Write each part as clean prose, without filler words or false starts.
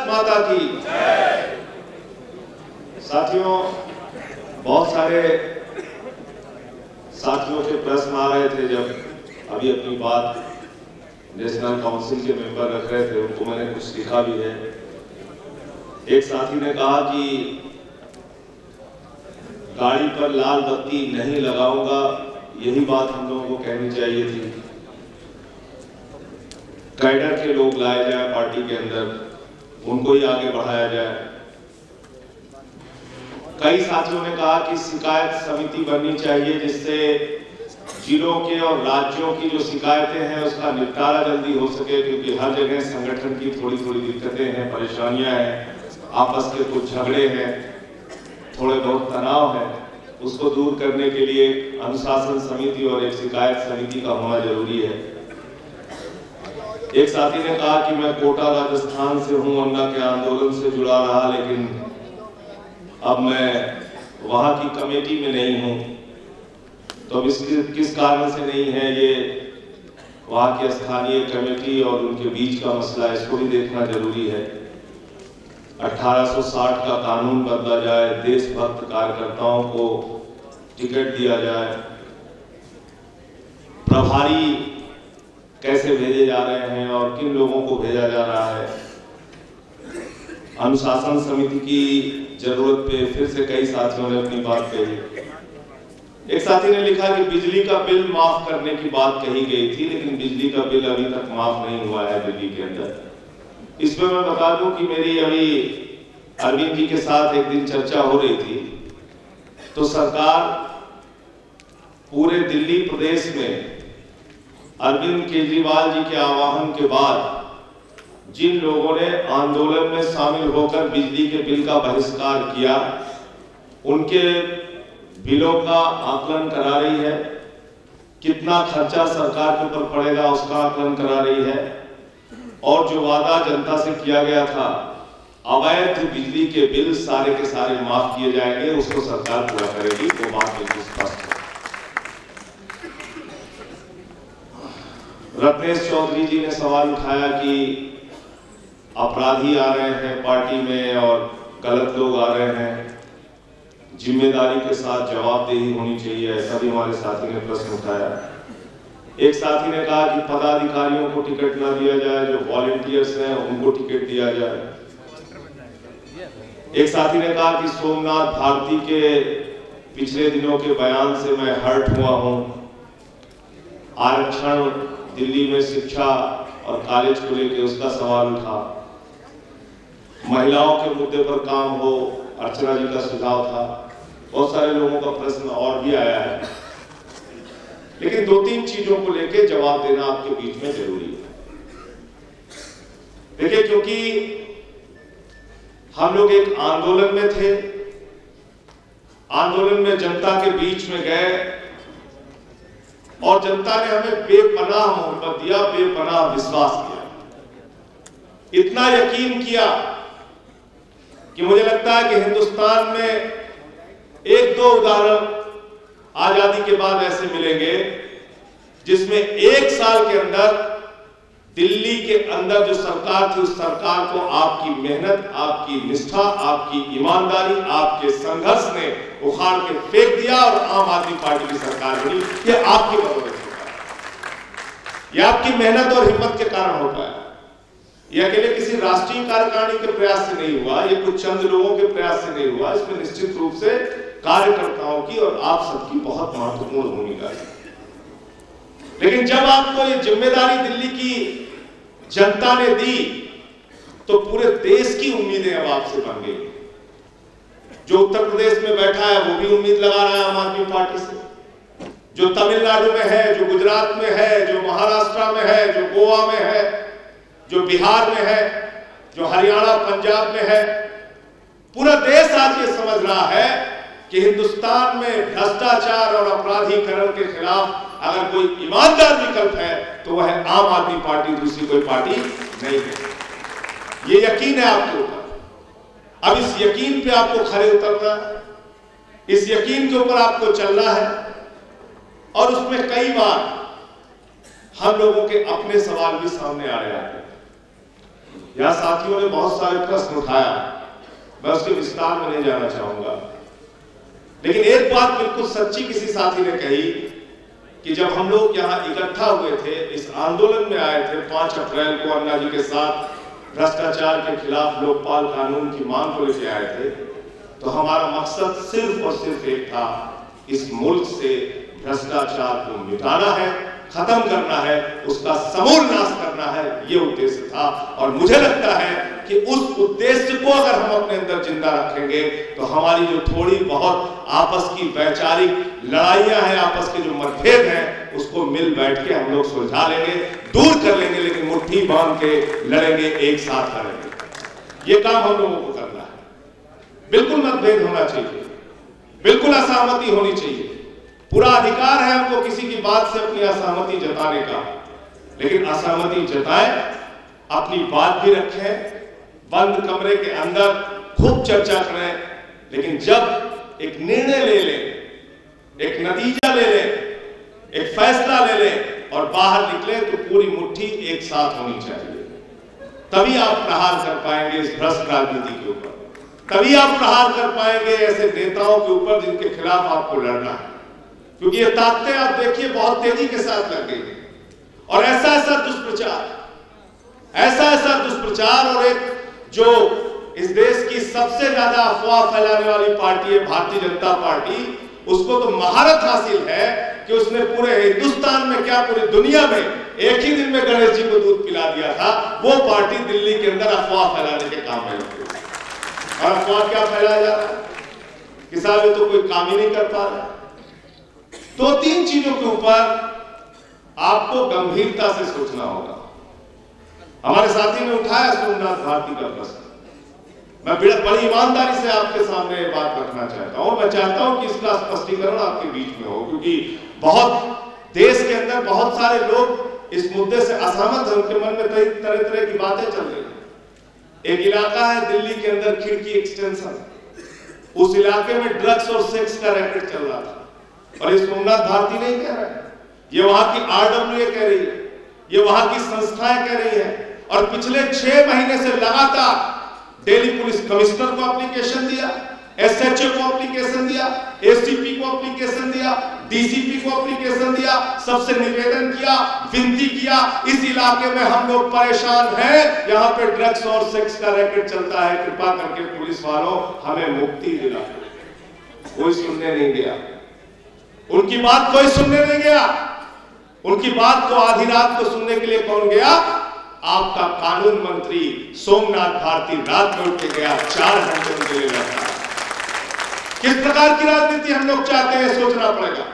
भारत माता की। साथियों, बहुत सारे साथियों के प्रश्न आ रहे थे जब अभी अपनी बात नेशनल काउंसिल के मेंबर रख रहे थे, उनको मैंने कुछ लिखा भी है। एक साथी ने कहा कि गाड़ी पर लाल बत्ती नहीं लगाऊंगा, यही बात हम लोगों को कहनी चाहिए थी। कैडर के लोग लाए जाए पार्टी के अंदर, उनको ही आगे बढ़ाया जाए। कई साथियों ने कहा कि शिकायत समिति बननी चाहिए जिससे जिलों के और राज्यों की जो शिकायतें हैं उसका निपटारा जल्दी हो सके, क्योंकि हर जगह संगठन की थोड़ी थोड़ी दिक्कतें हैं, परेशानियां हैं, आपस के कुछ झगड़े हैं, थोड़े बहुत तनाव है। उसको दूर करने के लिए अनुशासन समिति और एक शिकायत समिति का होना जरूरी है। एक साथी ने कहा कि मैं कोटा राजस्थान से हूं, अन्ना के आंदोलन से जुड़ा रहा, लेकिन अब मैं वहां की कमेटी में नहीं हूं। तो अब इसके किस कारण से नहीं है, ये वहां की स्थानीय कमेटी और उनके बीच का मसला, इसको भी देखना जरूरी है। 1860 का कानून बदला जाए, देशभक्त कार्यकर्ताओं को टिकट दिया जाए, प्रभारी कैसे भेजे जा रहे हैं और किन लोगों को भेजा जा रहा है। अनुशासन समिति की जरूरत पे फिर से कई साथियों ने अपनी बात कही। एक साथी ने लिखा कि बिजली का बिल माफ करने की बात कही गई थी, लेकिन बिजली का बिल अभी तक माफ नहीं हुआ है दिल्ली के अंदर। इसमें मैं बता दूं कि मेरी अभी अरविंद जी के साथ एक दिन चर्चा हो रही थी, तो सरकार पूरे दिल्ली प्रदेश में अरविंद केजरीवाल जी के आह्वान के बाद जिन लोगों ने आंदोलन में शामिल होकर बिजली के बिल का बहिष्कार किया, उनके बिलों का आकलन करा रही है, कितना खर्चा सरकार के ऊपर पड़ेगा उसका आकलन करा रही है, और जो वादा जनता से किया गया था अवैध बिजली के बिल सारे के सारे माफ किए जाएंगे, उसको सरकार पूरा करेगी। वो बात बिल्कुल स्पष्ट है। रत्नेश चौधरी जी ने सवाल उठाया कि अपराधी आ रहे हैं पार्टी में और गलत लोग आ रहे हैं, जिम्मेदारी के साथ जवाबदेही होनी चाहिए, ऐसा भी हमारे साथी ने प्रश्न उठाया। एक साथी ने कहा कि पदाधिकारियों को टिकट ना दिया जाए, जो वॉलंटियर्स हैं उनको टिकट दिया जाए। एक साथी ने कहा कि सोमनाथ भारती के पिछले दिनों के बयान से मैं हर्ट हुआ हूं। आरक्षण दिल्ली में शिक्षा और कॉलेज को लेकर उसका सवाल उठा। महिलाओं के मुद्दे पर काम हो, अर्चना जी का सुझाव था। बहुत सारे लोगों का प्रश्न और भी आया है, लेकिन दो तीन चीजों को लेकर जवाब देना आपके बीच में जरूरी है। देखिए, क्योंकि हम लोग एक आंदोलन में थे, आंदोलन में जनता के बीच में गए और जनता ने हमें बेपनाह मोहब्बत दिया, बेपनाह विश्वास दिया, इतना यकीन किया कि मुझे लगता है कि हिंदुस्तान में एक दो उदाहरण आजादी के बाद ऐसे मिलेंगे जिसमें एक साल के अंदर दिल्ली के अंदर जो सरकार थी, उस सरकार को आपकी मेहनत, आपकी निष्ठा, आपकी ईमानदारी, आपके संघर्ष ने उखाड़ के फेंक दिया और आम आदमी पार्टी की सरकार बनी। ये आपकी बदौलत होता है, ये आपकी मेहनत और हिम्मत के कारण होता है। ये अकेले किसी राष्ट्रीय कार्यकारिणी के प्रयास से नहीं हुआ, ये कुछ चंद लोगों के प्रयास से नहीं हुआ। इसमें निश्चित रूप से कार्यकर्ताओं की और आप सबकी बहुत महत्वपूर्ण भूमिका है। लेकिन जब आपको ये जिम्मेदारी दिल्ली की जनता ने दी, तो पूरे देश की उम्मीदें अब आपसे बन गई। जो उत्तर प्रदेश में बैठा है वो भी उम्मीद लगा रहा है आम आदमी पार्टी से, जो तमिलनाडु में है, जो गुजरात में है, जो महाराष्ट्र में है, जो गोवा में है, जो बिहार में है, जो हरियाणा पंजाब में है। पूरा देश आज ये समझ रहा है कि हिंदुस्तान में भ्रष्टाचार और अपराधीकरण के खिलाफ अगर कोई ईमानदार विकल्प है तो वह है आम आदमी पार्टी, दूसरी कोई पार्टी नहीं है। ये यकीन है आपके ऊपर। अब इस यकीन पे आपको खरे उतरना है, इस यकीन के ऊपर आपको चलना है। और उसमें कई बार हम लोगों के अपने सवाल भी सामने आ रहे हैं। यहां साथियों ने बहुत सारे प्रश्न उठाया, मैं उसके विस्तार में नहीं जाना चाहूंगा, लेकिन एक बात बिल्कुल सच्ची किसी साथी ने कही कि जब हम लोग यहाँ इकट्ठा हुए थे, इस आंदोलन में आए थे 5 अप्रैल को अन्ना जी के साथ भ्रष्टाचार के खिलाफ लोकपाल कानून की मांग को लेकर आए थे, तो हमारा मकसद सिर्फ और सिर्फ एक था, इस मुल्क से भ्रष्टाचार को मिटाना है, खत्म करना है, उसका समूल नाश करना है, ये उद्देश्य था। और मुझे लगता है कि उस उद्देश्य को अगर हम अपने अंदर जिंदा रखेंगे तो हमारी जो थोड़ी बहुत आपस की वैचारिक लड़ाइयां हैं, आपस के जो मतभेद हैं, उसको मिल बैठ के हम लोग सुलझा लेंगे, दूर कर लेंगे, लेकिन मुट्ठी बांध के लड़ेंगे, एक साथ लड़ेंगे। ये काम हम लोगों को करना है। बिल्कुल मतभेद होना चाहिए, बिल्कुल असहमति होनी चाहिए, पूरा अधिकार है हमको किसी की बात से अपनी असहमति जताने का, लेकिन असहमति जताएं, अपनी बात भी रखें, बंद कमरे के अंदर खूब चर्चा करें, लेकिन जब एक निर्णय ले लें, एक नतीजा ले लें, एक फैसला ले लें और बाहर निकले तो पूरी मुट्ठी एक साथ होनी चाहिए। तभी आप प्रहार कर पाएंगे इस भ्रष्ट राजनीति के ऊपर, तभी आप प्रहार कर पाएंगे ऐसे नेताओं के ऊपर जिनके खिलाफ आपको लड़ना है, क्योंकि ये ताकतें आप देखिए बहुत तेजी के साथ लग गई है। और ऐसा ऐसा दुष्प्रचार और एक जो इस देश की सबसे ज्यादा अफवाह फैलाने वाली पार्टी है भारतीय जनता पार्टी, उसको तो महारत हासिल है कि उसने पूरे हिंदुस्तान में क्या पूरी दुनिया में एक ही दिन में गणेश जी को दूध पिला दिया था। वो पार्टी दिल्ली के अंदर अफवाह फैलाने के काम में लगी है। और अफवाह क्या फैलाया जा रहा है कि साहब ये तो कोई काम ही नहीं कर पा रहा। 2-3 चीजों के ऊपर आपको गंभीरता से सोचना होगा। हमारे साथी ने उठाया सोमनाथ भारती का प्रश्न, मैं बड़ी ईमानदारी से आपके सामने ये बात रखना चाहता हूं, और मैं चाहता हूं कि इसका स्पष्टीकरण आपके बीच में हो, क्योंकि बहुत देश के अंदर बहुत सारे लोग इस मुद्दे से असहमत हैं, उनके मन में तरह तरह की बातें चल रही हैं। एक इलाका है दिल्ली के अंदर खिड़की एक्सटेंशन, उस इलाके में ड्रग्स और सेक्स का रैकेट चल रहा था, और ये सोमनाथ भारती नहीं कह रहा है, ये वहां की RWA कह रही है, ये वहां की संस्थाएं कह रही है। और पिछले 6 महीने से लगातार दिल्ली पुलिस कमिश्नर को एप्लीकेशन दिया, SHO को एप्लीकेशन दिया, ACP को एप्लीकेशन दिया, DCP को एप्लीकेशन दिया, सबसे निवेदन किया, विनती किया, इस इलाके में हम लोग परेशान हैं, यहाँ पे ड्रग्स और सेक्स का रैकेट चलता है, कृपा करके पुलिस वालों हमें मुक्ति दिलाओ। कोई सुनने नहीं गया, उनकी बात कोई सुनने नहीं गया। उनकी बात को आधी रात को सुनने के लिए कौन गया? आपका कानून मंत्री सोमनाथ भारती रात में उठ के गया, 4 घंटे उनके लिए बैठा। किस प्रकार की राजनीति हम लोग चाहते हैं, सोचना पड़ेगा,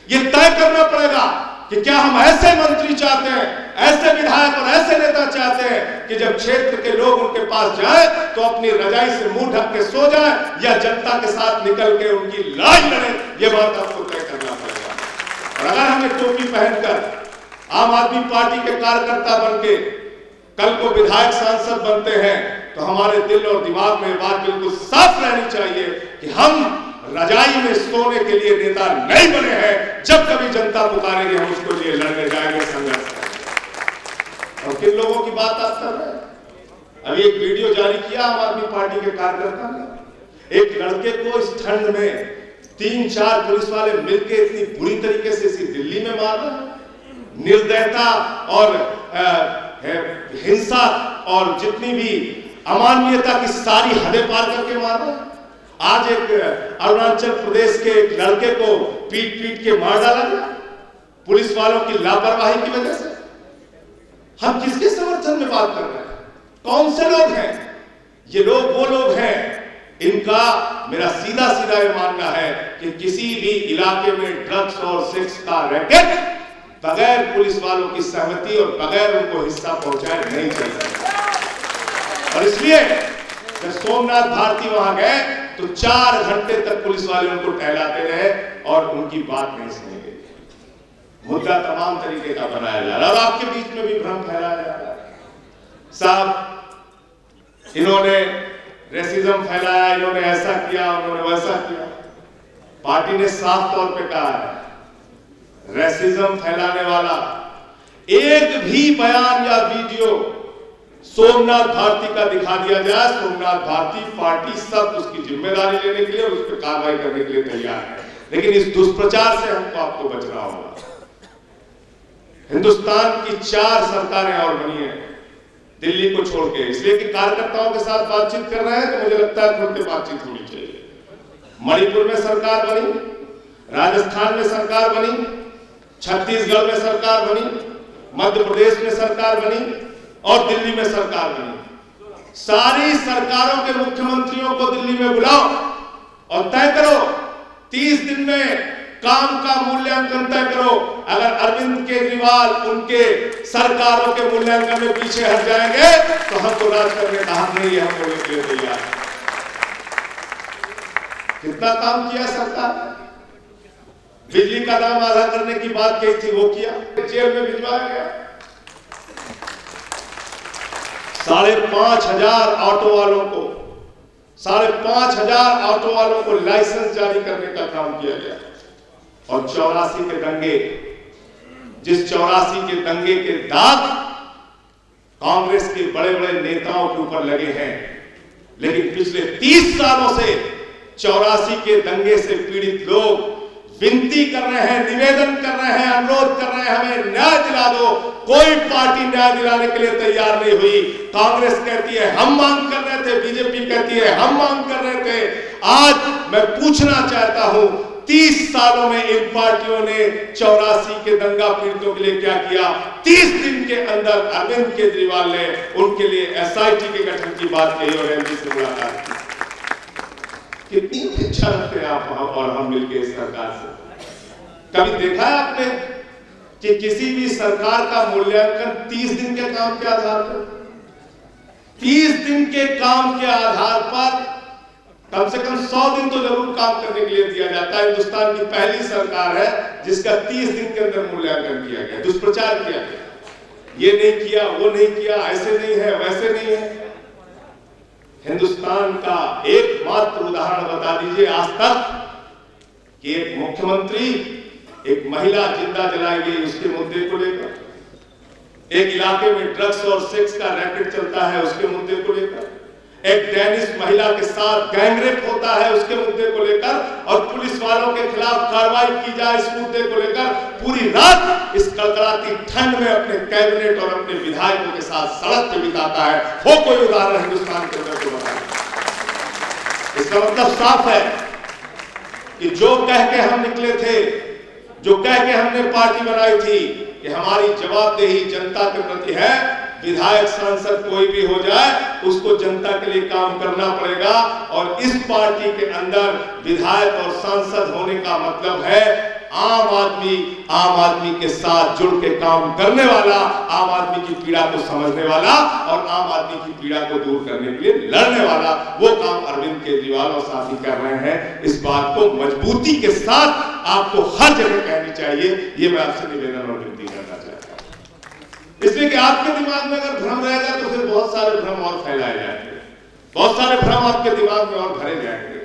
ये तय करना पड़ेगा कि क्या हम ऐसे मंत्री चाहते हैं, ऐसे विधायक और ऐसे नेता चाहते हैं कि जब क्षेत्र के लोग उनके पास जाए तो अपनी रजाई से मुंह ढक के सो जाए, या जनता के साथ निकल के उनकी लड़ाई लड़े। ये बात आपको तय करना पड़ेगा। और अगर हमें टोपी पहनकर आम आदमी पार्टी के कार्यकर्ता बनके कल को विधायक सांसद बनते हैं, तो हमारे दिल और दिमाग में बात बिल्कुल साफ रहनी चाहिए कि हम रजाई में सोने के लिए नेता नहीं बने हैं। जब कभी जनता पुकारेगी हम उसको लिए लड़ने जाएंगे, संघर्ष करेंगे। और किन लोगों की बात आप कर रहे हैं? अभी एक वीडियो जारी किया आम आदमी पार्टी के कार्यकर्ता ने, एक लड़के को इस ठंड में 3-4 पुलिस वाले मिलकर इतनी बुरी तरीके से इसी दिल्ली में मार रहे हैं। निर्दयता और हिंसा और जितनी भी अमानवीयता की सारी हदें पार करके मार रहे हैं। आज एक अरुणाचल प्रदेश के एक लड़के को पीट के मार डाला गया पुलिस वालों की लापरवाही की वजह से। हम किसके समर्थन में बात कर रहे हैं? कौन से लोग हैं ये? लोग वो लोग हैं इनका मेरा सीधा सीधा ये मानना है कि किसी भी इलाके में ड्रग्स और सेक्स का रैकेट बगैर पुलिस वालों की सहमति और बगैर उनको हिस्सा पहुंचाए नहीं चल सकता। और इसलिए जब सोमनाथ भारती वहां गए तो 4 घंटे तक पुलिस वाले उनको टहलाते रहे और उनकी बात नहीं सुनी गई। मुद्दा तमाम तरीके का बनाया जा रहा है और आपके बीच में भी भ्रम फैलाया जा रहा है। साहब इन्होंने रेसिज्म फैलाया, इन्होंने ऐसा किया, उन्होंने वैसा किया। पार्टी ने साफ तौर पे कहा है रेसिज्म फैलाने वाला एक भी बयान या वीडियो सोमनाथ भारती का दिखा दिया जाए। सोमनाथ भारती पार्टी सब उसकी जिम्मेदारी लेने के लिए और उस पर कार्रवाई करने के लिए तैयार है, लेकिन इस दुष्प्रचार से हमको आपको बचना होगा। हिंदुस्तान की 4 सरकारें और बनी है दिल्ली को छोड़ के, इसलिए कि कार्यकर्ताओं के साथ बातचीत कर रहे हैं तो मुझे लगता है खुल के बातचीत होनी चाहिए। मणिपुर में सरकार बनी, राजस्थान में सरकार बनी, छत्तीसगढ़ में सरकार बनी, मध्य प्रदेश में सरकार बनी और दिल्ली में सरकार बनी। सारी सरकारों के मुख्यमंत्रियों को दिल्ली में बुलाओ और तय करो, 30 दिन में काम का मूल्यांकन तय करो। अगर अरविंद केजरीवाल उनके सरकारों के मूल्यांकन में पीछे हट जाएंगे तो हमको राज करने का हक नहीं है, हम बोलने के लिए तैयार है। कितना काम किया सरकार, बिजली का दाम आधा करने की बात कही थी वो किया, जेल में भिजवाया गया। 5,500 ऑटो वालों को 5,500 ऑटो वालों को लाइसेंस जारी करने का काम किया गया। और 84 के दंगे, जिस 84 के दंगे के दाग कांग्रेस के बड़े बड़े नेताओं के ऊपर लगे हैं, लेकिन पिछले 30 सालों से 84 के दंगे से पीड़ित लोग विनती कर रहे हैं, निवेदन कर रहे हैं, अनुरोध कर रहे हैं, हमें न्याय दिला दो। कोई पार्टी न्याय दिलाने के लिए तैयार नहीं हुई। कांग्रेस कहती है हम मांग कर रहे थे, बीजेपी कहती है हम मांग कर रहे थे। आज मैं पूछना चाहता हूं, 30 सालों में इन पार्टियों ने 84 के दंगा पीड़ितों के लिए क्या किया? 30 दिन के अंदर अरविंद केजरीवाल ने उनके लिए एसआईटी के गठन की बात कही और एमपी से मुलाकात की। कितनी इच्छा रखते हैं आप और हम मिलकर इस सरकार से? कभी देखा है आपने कि किसी भी सरकार का मूल्यांकन 30 दिन के काम के आधार पर? 30 दिन के काम के आधार पर कम से कम 100 दिन तो जरूर काम करने के लिए दिया जाता है। हिंदुस्तान की पहली सरकार है जिसका 30 दिन के अंदर मूल्यांकन किया गया, दुष्प्रचार किया गया, ये नहीं किया, वो नहीं किया, ऐसे नहीं है, वैसे नहीं है। हिंदुस्तान का एकमात्र उदाहरण बता दीजिए आज तक कि एक मुख्यमंत्री एक महिला जिंदा जलाई गई उसके मुद्दे को लेकर, एक इलाके में ड्रग्स और सेक्स का रैकेट चलता है उसके मुद्दे को लेकर, एक डेनिश महिला के साथ गैंगरेप होता है उसके मुद्दे को लेकर, और पुलिस वालों के खिलाफ कार्रवाई की जाए इस मुद्दे को लेकर पूरी रात इस कड़कड़ाती ठंड में अपने कैबिनेट और अपने विधायकों के साथ सड़क पे बिताता है। वो कोई उदाहरण हिंदुस्तान के अंदर को बताए। इसका मतलब साफ है कि जो कह के हम निकले थे, जो कह के हमने पार्टी बनाई थी कि हमारी जवाबदेही जनता के प्रति है, विधायक सांसद कोई भी हो जाए उसको जनता के लिए काम करना पड़ेगा। और इस पार्टी के अंदर विधायक और सांसद होने का मतलब है आम आदमी के साथ जुड़ के काम करने वाला, आम आदमी की पीड़ा को समझने वाला और आम आदमी की पीड़ा को दूर करने के लिए लड़ने वाला। वो काम अरविंद केजरीवाल और साथी कर रहे हैं। इस बात को मजबूती के साथ आपको हर जगह कहनी चाहिए, ये मैं आपसे निवेदन और विनती करना चाहता हूं। इसलिए कि आपके दिमाग में अगर भ्रम रहेगा तो फिर बहुत सारे भ्रम और फैलाए जाएंगे, बहुत सारे भ्रम आपके दिमाग में और भरे जाएंगे।